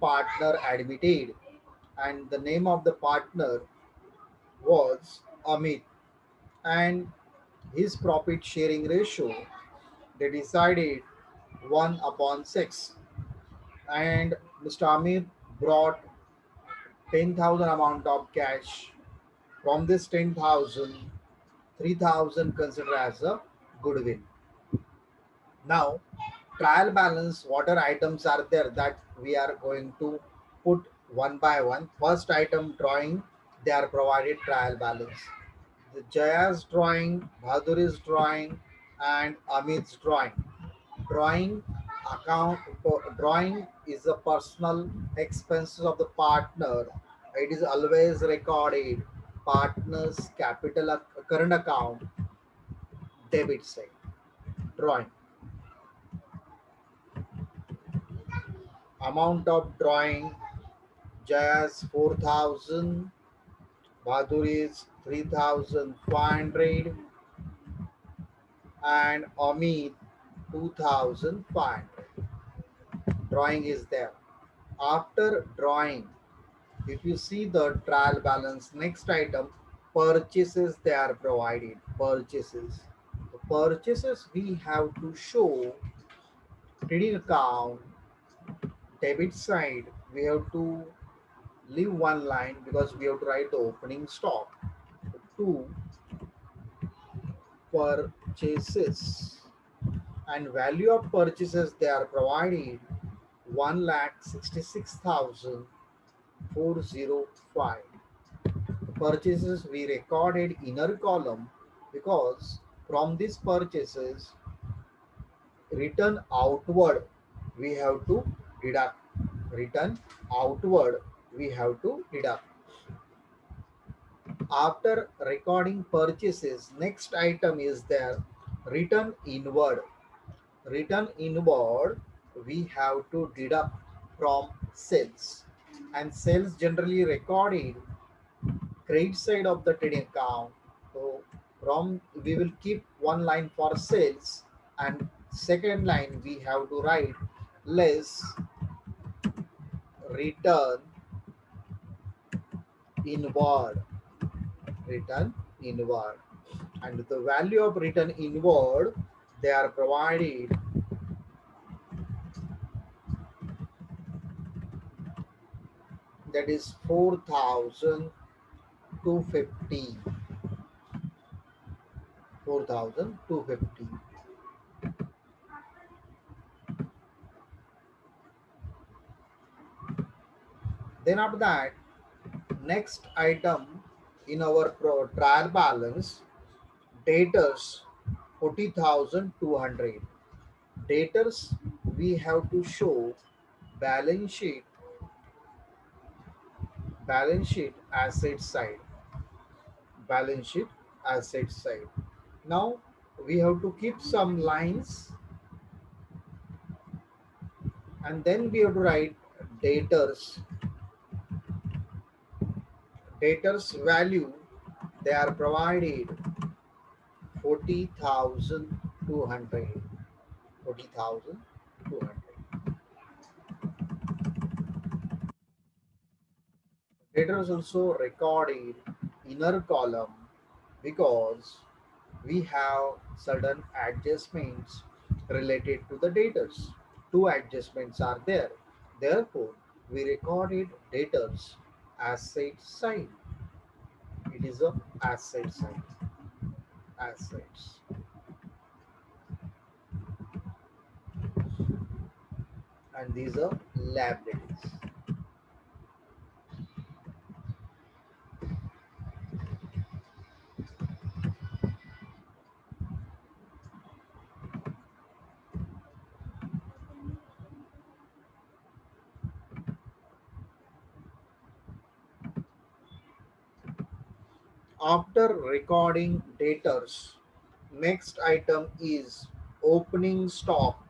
partner admitted, and the name of the partner was Amit, and his profit sharing ratio, they decided 1 upon 6, and Mr. Amit brought 10,000 amount of cash. From this 10,000, 3,000 considered as a goodwill. Now, trial balance, what are items are there that we are going to put one by one. First item drawing, they are provided trial balance. The Jaya's drawing, Bahaduri's drawing, and Amit's drawing. Drawing account, drawing is a personal expenses of the partner. It is always recorded partner's current account debit side. Drawing amount of drawing, Jaya's 4,000, Baduri's 3,500, and Amit 2,500. Drawing is there. After drawing, if you see the trial balance, next item, purchases they are provided. Purchases. The purchases we have to show trading account debit side. We have to leave one line because we have to write the opening stock. Two, purchases, and value of purchases they are provided 1,66,405. The purchases we recorded inner column because from these purchases return outward we have to deduct. Return outward we have to deduct. After recording purchases, next item is there return inward. Return inward we have to deduct from sales, and sales generally recorded credit side of the trading account. So from we will keep one line for sales, and second line we have to write less return inward. Return inward, and the value of return inward they are provided, that is 4,250. 4,250. Then after that, next item in our trial balance, debtors 40,200. Debtors we have to show balance sheet, balance sheet asset side, balance sheet asset side. Now we have to keep some lines, and then we have to write debtors. Debtors value they are provided 40,200. 40,200. Debtors also recorded inner column because we have certain adjustments related to the debtors. Two adjustments are there. Therefore, we recorded debtors asset side. It is a asset side. Assets. And these are liabilities. After recording debtors, next item is opening stock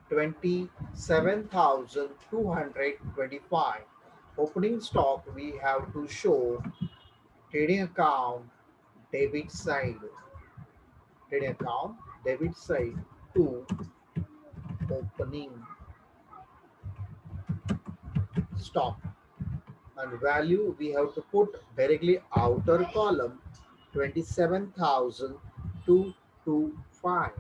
27,225. Opening stock we have to show trading account debit side. Trading account debit side to opening stock, and value we have to put directly outer column 27,225.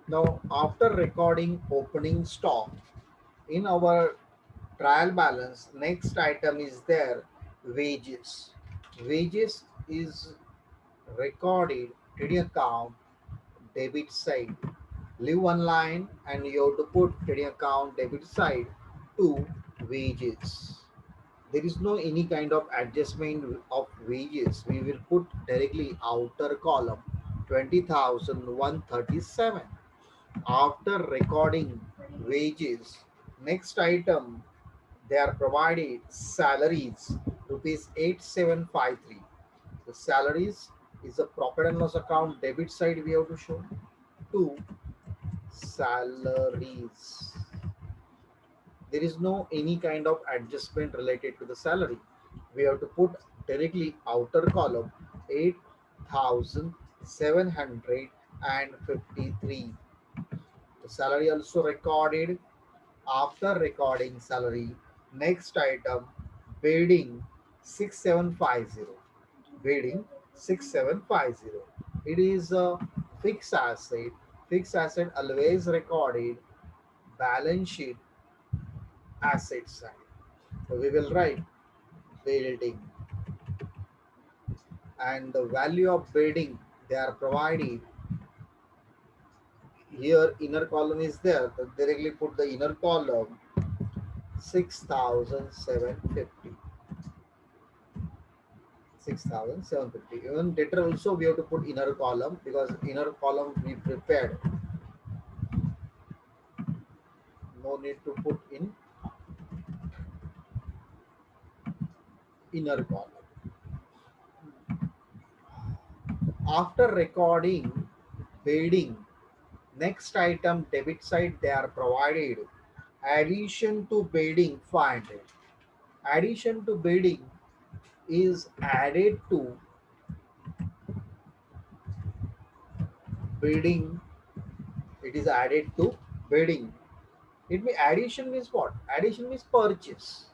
Now after recording opening stock in our trial balance, next item is there wages. Wages is recorded trading account debit side. Leave one line and you have to put trading account debit side to wages. There is no any kind of adjustment of wages. We will put directly outer column 20,137. After recording wages, next item they are provided salaries rupees 8753. The salaries is a profit and loss account debit side we have to show to salaries. There is no any kind of adjustment related to the salary. We have to put directly outer column 8,753. The salary also recorded. After recording salary, next item bidding 6750. Bidding 6750. It is a fixed asset. Fixed asset always recorded balance sheet asset side. So we will write building, and the value of building they are provided here. Inner column is there. So directly put the inner column 6,750. 6,750. Even later also we have to put inner column because inner column we prepared. No need to put in inner column. After recording building, next item debit side they are provided addition to building 500. Addition to building is added to building. It is added to building. It means addition means what? Addition means purchase.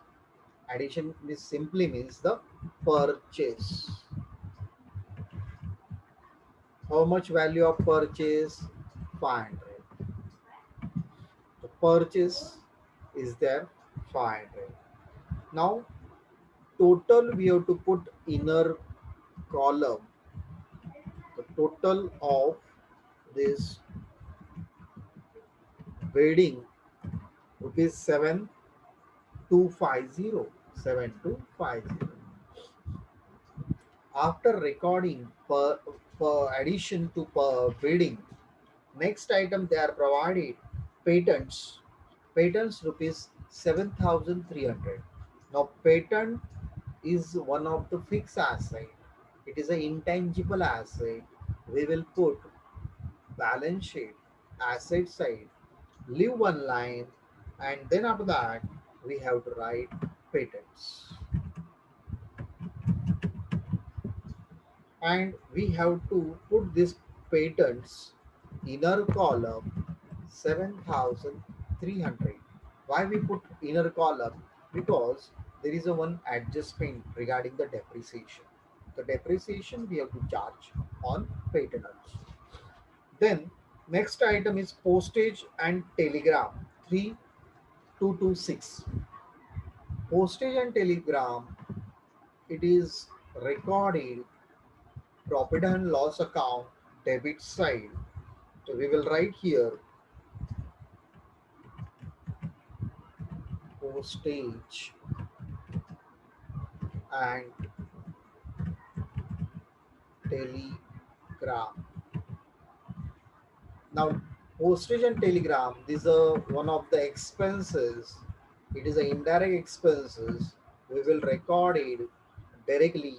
Addition means simply means the purchase. How much value of purchase? 500. The purchase is there 500. Now total we have to put inner column. The total of this wedding rupees 7250. 7250. After recording per addition to per wedding, next item they are provided patents. Patents rupees 7,300. Now patent is one of the fixed asset. It is an intangible asset. We will put balance sheet, asset side, leave one line, and then after that we have to write patents. And we have to put this patents inner column 7,300. Why we put inner column? Because there is a one adjustment regarding the depreciation. The depreciation we have to charge on patent also. Then next item is postage and telegram 3226. Postage and telegram, it is recorded profit and loss account debit side. So we will write here postage and telegram. Now postage and telegram, these are one of the expenses. It is an indirect expenses. We will record it directly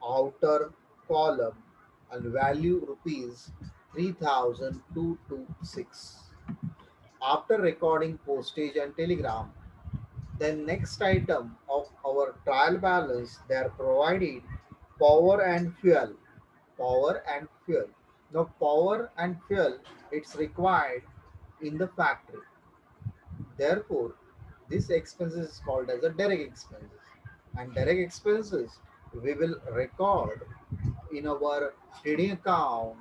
outer column and value rupees 3,226. After recording postage and telegram, then next item of our trial balance they are provided power and fuel. Power and fuel. Now power and fuel it's required in the factory. Therefore, this expenses is called as a direct expenses. And direct expenses we will record in our trading account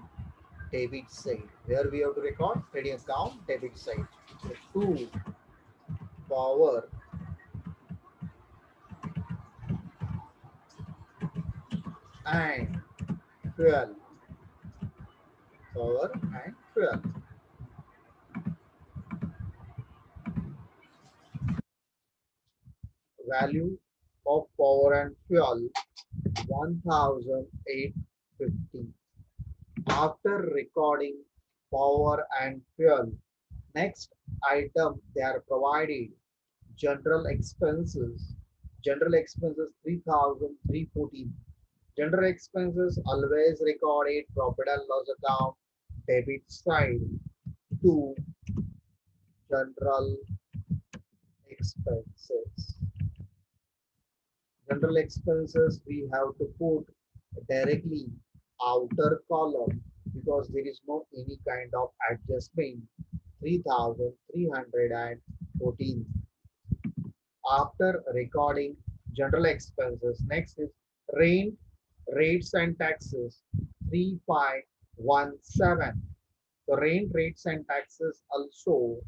debit side. Where we have to record trading account debit side. So two power and fuel. Power and fuel. Value of power and fuel 1850. After recording power and fuel, next item they are provided general expenses. General expenses 3314. General expenses always recorded profit and loss account debit side to general expenses. General expenses we have to put directly outer column because there is no any kind of adjustment. 3314. After recording general expenses, next is rent, rates and taxes 3517. So rent, rates and taxes also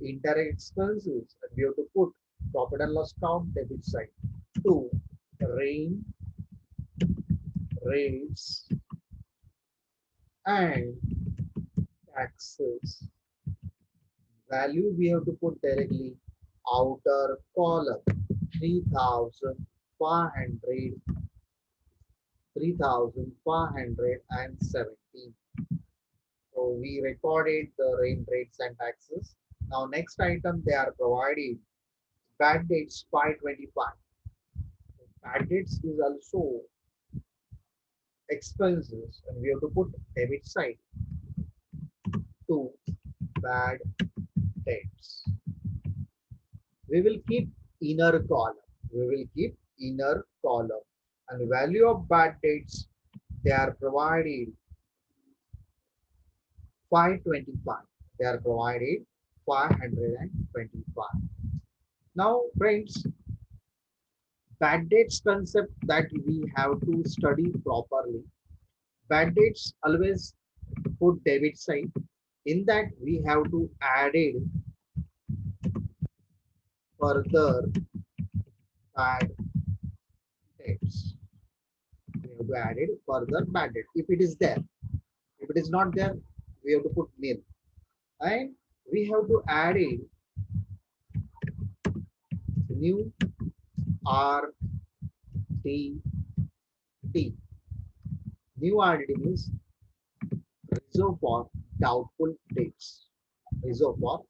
indirect expenses, and we have to put profit and loss account debit side. Two, rent, rates and taxes. Value we have to put directly outer column 3500, 3517. So we recorded the rent, rates and taxes. Now next item they are provided bad dates 525. Bad dates is also expenses and we have to put debit side to bad debts. We will keep inner column. We will keep inner column. And value of bad debts they are provided 525. They are provided 525. Now, friends, bad debts concept that we have to study properly. Bad debts always put debit side. In that we have to add it further bad debts. We have to add it further bad debt. If it is there, if it is not there, we have to put nil. And we have to add it new RDD. New RDD means reserve for doubtful debts. Reserve for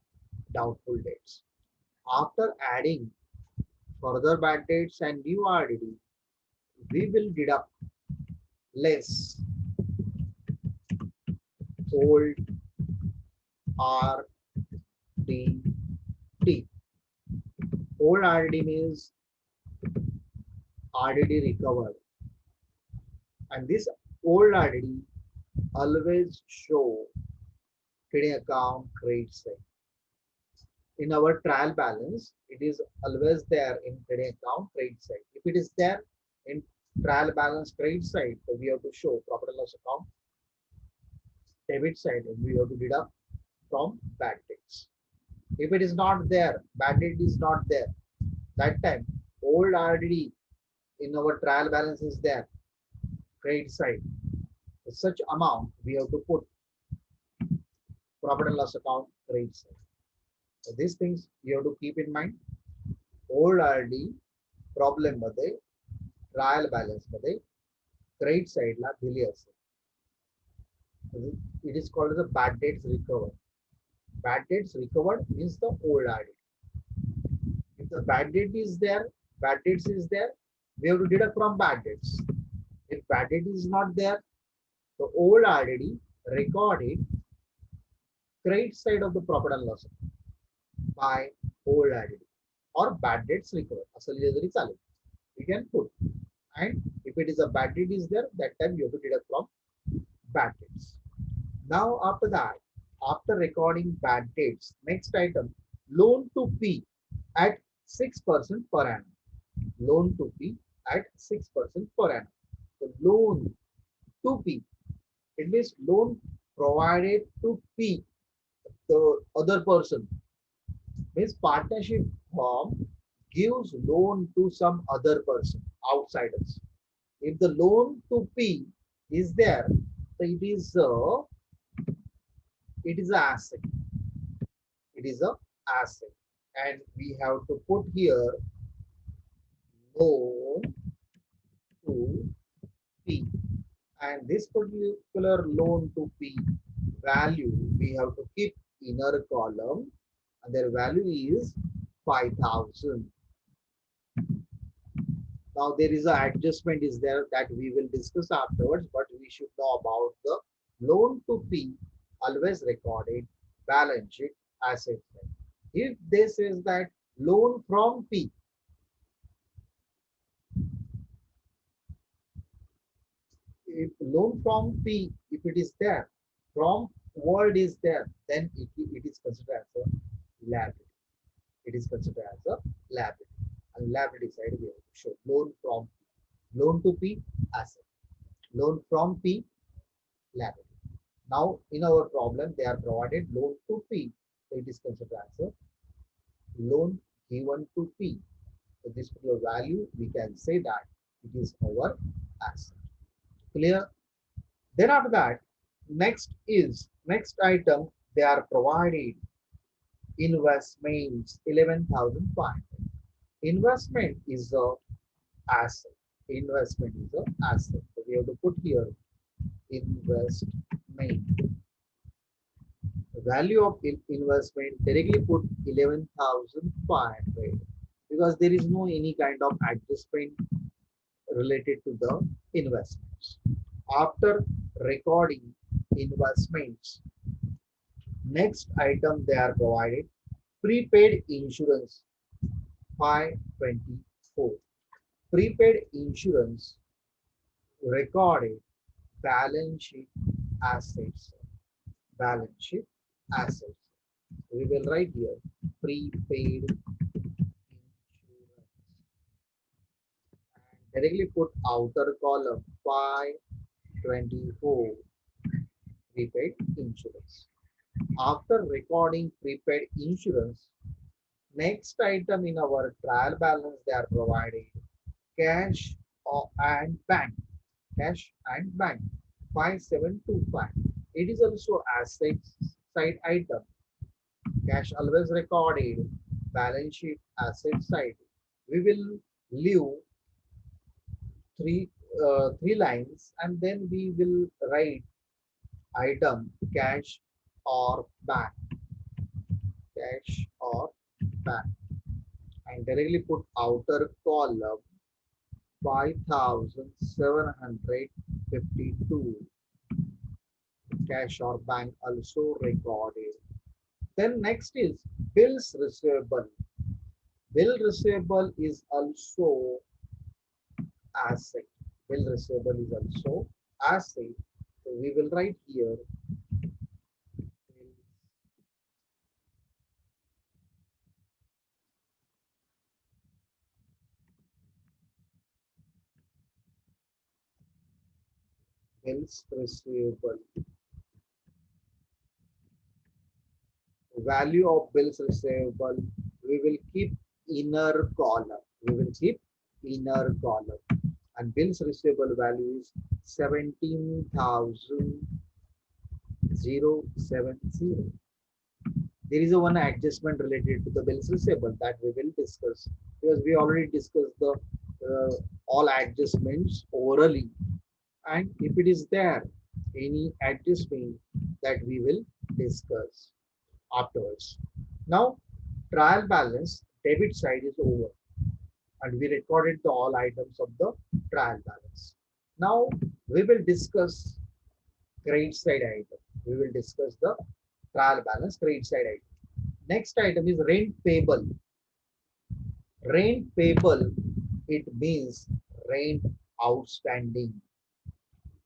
doubtful debts. After adding further bad debts and new RDD, we will deduct less old RDD. Old RDD means RDD recovered. And this old RDD always show trading account credit side. In our trial balance, it is always there in trading account credit side. If it is there in trial balance credit side, so we have to show profit and loss account debit side and we have to deduct from bad debts. If it is not there, bad debt is not there, that time old RDD in our trial balance is there, credit side. Such amount we have to put profit and loss account credit side. So these things you have to keep in mind. Old RD problem मध्ये trial balance मध्ये credit साइडला दिली असेल. It is called the bad debts recovered. Bad debts recovered means the old RDD. If the bad debt is there, bad debts is there, we have to deduct from bad debts. If bad debt is not there, the old RDD recorded credit side of the profit and loss by old RDD or bad debts recovered. असं लिहिलं तरी चालेल. We can put. And if it is a bad debt is there, that time you have to deduct from bad debts. Now after that, after recording bad debts, next item, loan to P at 6% per annum. Loan to P at 6% per annum. So loan to P, it means loan provided to P, the other person. Means partnership firm gives loan to some other person, outsiders. If the loan to P is there, so it is a asset. It is a asset, and we have to put here loan to P, and this particular loan to P value we have to keep inner column, and their value is 5,000. Now there is a adjustment is there that we will discuss afterwards, but we should know about the loan to P always recorded balance sheet asset side. If this is that loan from P, if loan from P, if it is there, from word is there, then it is considered as a liability. It is considered as a liability. And liability side we have to show loan from P. Loan to P, asset. Loan from P, liability. Now, in our problem, they are provided loan to P. So it is considered as a loan given to P. So this particular value, we can say that it is our asset. Clear? Then after that, next item, they are provided investments 11,500. Investment is a asset. Investment is a asset. So we have to put here investment. The value of investment directly put 11,500 because there is no any kind of adjustment related to the investments. After recording investments, next item they are provided prepaid insurance 524. Prepaid insurance recorded balance sheet assets. Balance sheet assets. We will write here prepaid insurance and directly put outer column 524 prepaid insurance. After recording prepaid insurance, next item in our trial balance they are providing cash and bank. Cash and bank 5725. It is also asset side item. Cash always recorded. Balance sheet asset side. We will leave three lines and then we will write item cash or bank. Cash or bank. And directly put outer column 5,752. Cash or bank also recorded. Then next is bills receivable. Bill receivable is also asset. Bill receivable is also asset. So we will write here bills receivable. Value of bills receivable. We will keep inner column. We will keep inner column. And bills receivable value is 17,070. There is a one adjustment related to the bills receivable that we will discuss because we already discussed the all adjustments orally, and if it is there any adjustment that we will discuss afterwards. Now trial balance debit side is over and we recorded the all items of the trial balance. Now we will discuss credit side item. We will discuss the trial balance credit side item. Next item is rent payable. Rent payable, it means rent outstanding.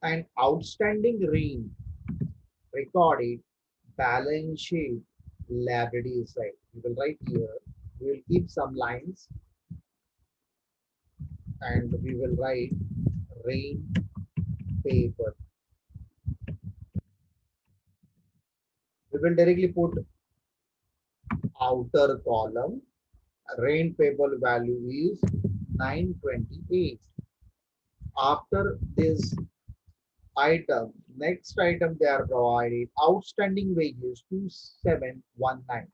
And outstanding rent recorded balance sheet liability side. We will write here. We will keep some lines and we will write rain paper. We will directly put outer column. Rain paper value is 928. After this item, next item they are provided outstanding wages 2719.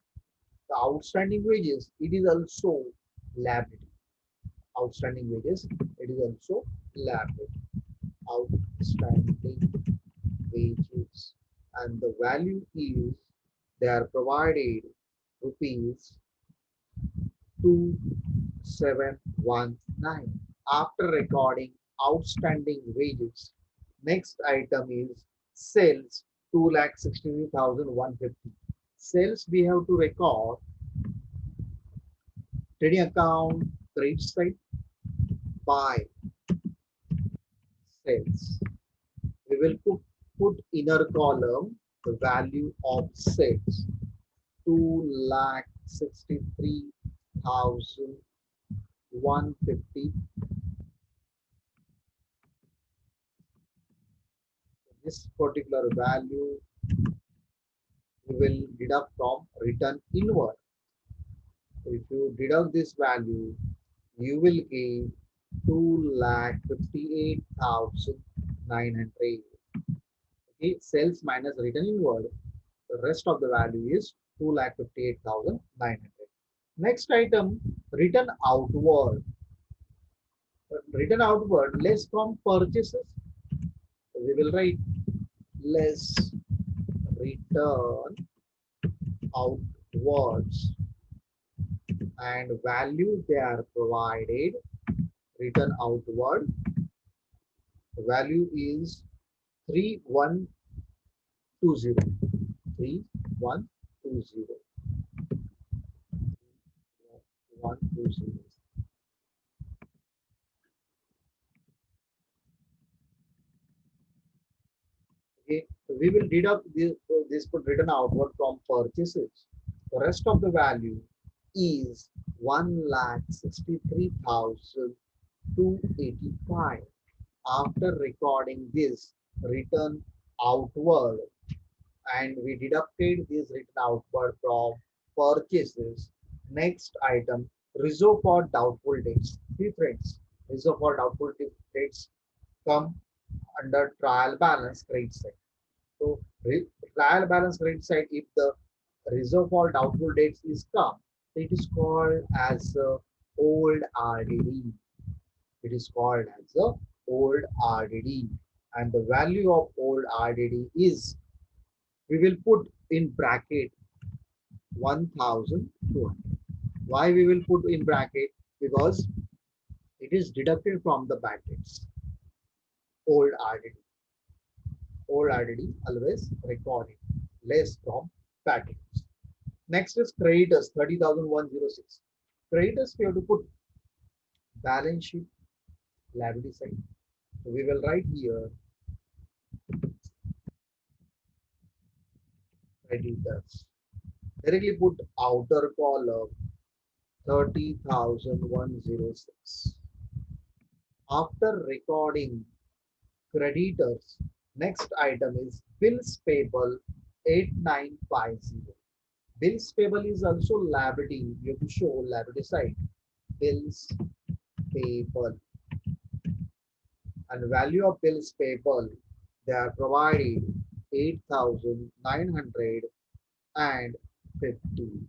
The outstanding wages, it is also liability. Outstanding wages, it is also liability. Outstanding wages, and the value is they are provided rupees 2719. After recording outstanding wages, next item is sales 2,63,150. Sales we have to record trading account credit side by sales. We will put inner column the value of sales 2,63,150. This particular value we will deduct from return inward. If you deduct this value, you will gain 2,58,900. Okay, sales minus return inward. The rest of the value is 2,58,900. Next item, return outward. Return outward less from purchases. We will write less return outwards, and value they are provided return outward. The value is 3120. 3120. 120. Okay, so we will deduct this put return outward from purchases. The rest of the value is 1,63,285. After recording this return outward and we deducted this return outward from purchases, next item reserve for doubtful debts. See friends, reserve for doubtful debts come under trial balance credit side. So trial balance credit side, if the reserve for doubtful debts is come, it is called as old RDD. It is called as a old RDD, and the value of old RDD is, we will put in bracket 1,200. Why we will put in bracket? Because it is deducted from the brackets. Old RDD. Old RDD always recorded less from brackets. Next is creditors 30,106. Creditors we have to put balance sheet liability side. So we will write here creditors. Directly put outer column 30,106. After recording creditors, next item is bills payable 8950. Bills payable is also liability. You have to show liability side. Bills payable, and value of bills payable they are provided 8,950.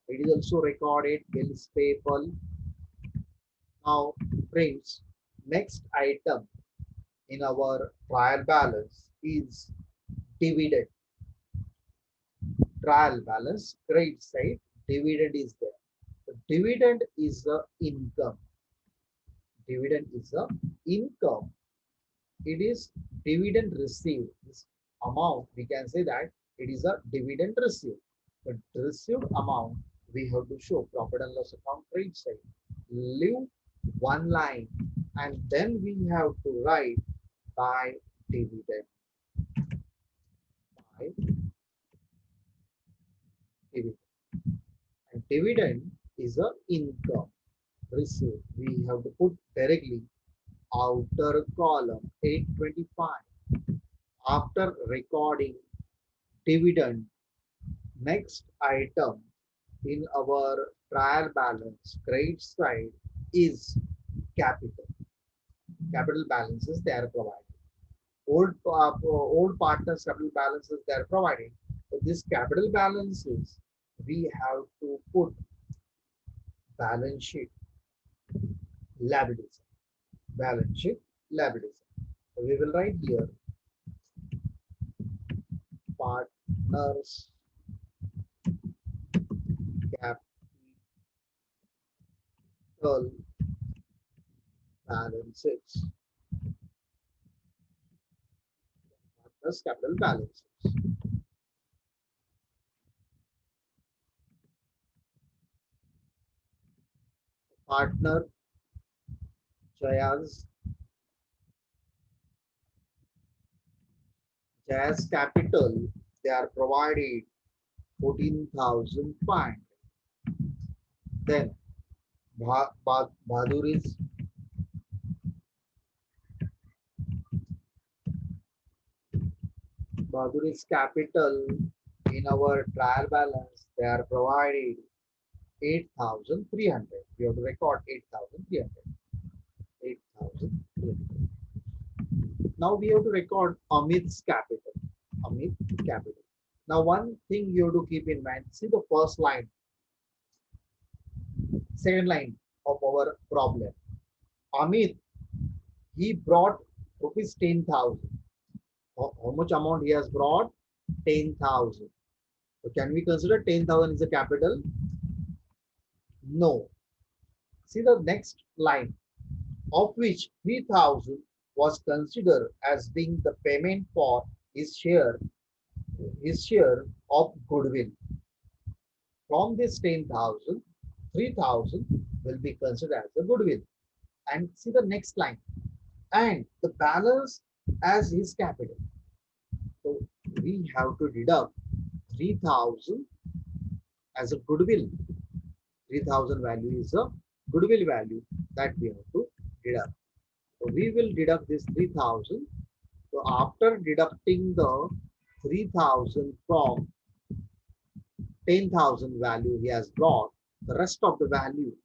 It is also recorded bills payable. Now, friends, next item in our trial balance is dividend. Trial balance, credit side, dividend is there. The dividend is the income. Dividend is the income. It is dividend received. This amount, we can say that it is a dividend received. The received amount we have to show profit and loss account credit side. Leave one line and then we have to write by dividend. dividend. And dividend is a income received. We have to put directly outer column 825. After recording dividend, next item in our trial balance credit side is capital. Capital balances they are provided. Old partners capital balances they are provided. So this capital balances we have to put balance sheet liabilities. Balance sheet liabilities. So we will write here partners capital balances. Partners capital balances. Partner Jaya's Jazz Capital, they are provided 14,500. Then Bhaduri's Capital in our trial balance, they are provided 8,300. We have to record 8,300. 8,300. Now we have to record Amit's capital. Amit capital. Now one thing you have to keep in mind, see the first line, second line of our problem. Amit, he brought rupees 10,000. How much amount he has brought? 10,000. So can we consider 10,000 is a capital? No. See the next line, of which 3,000 was considered as being the payment for his share of goodwill. From this 10,000, 3,000 will be considered as the goodwill. And see the next line, and the balance as his capital. So we have to deduct 3,000 as a goodwill. 3,000 value is a goodwill value that we have to deduct. So we will deduct this 3,000. So after deducting the 3,000 from 10,000 value he has brought, the rest of the value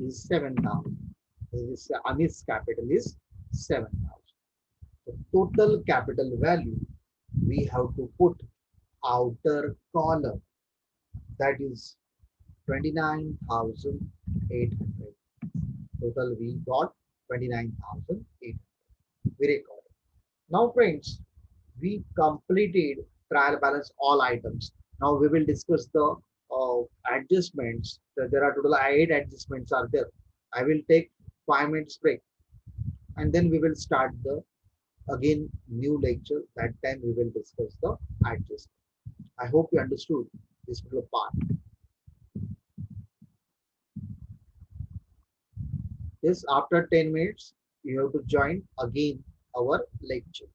is 7,000. This Amit's capital is 7,000. The total capital value we have to put outer column, that is 29,800. Total we got 29,800. We recorded. Now friends, we completed trial balance all items. Now we will discuss the adjustments. There are total 8 adjustments are there. I will take 5 minutes break and then we will start the again new lecture. That time we will discuss the adjustment. I hope you understood this particular part. Yes, after 10 minutes, you have to join again our lecture.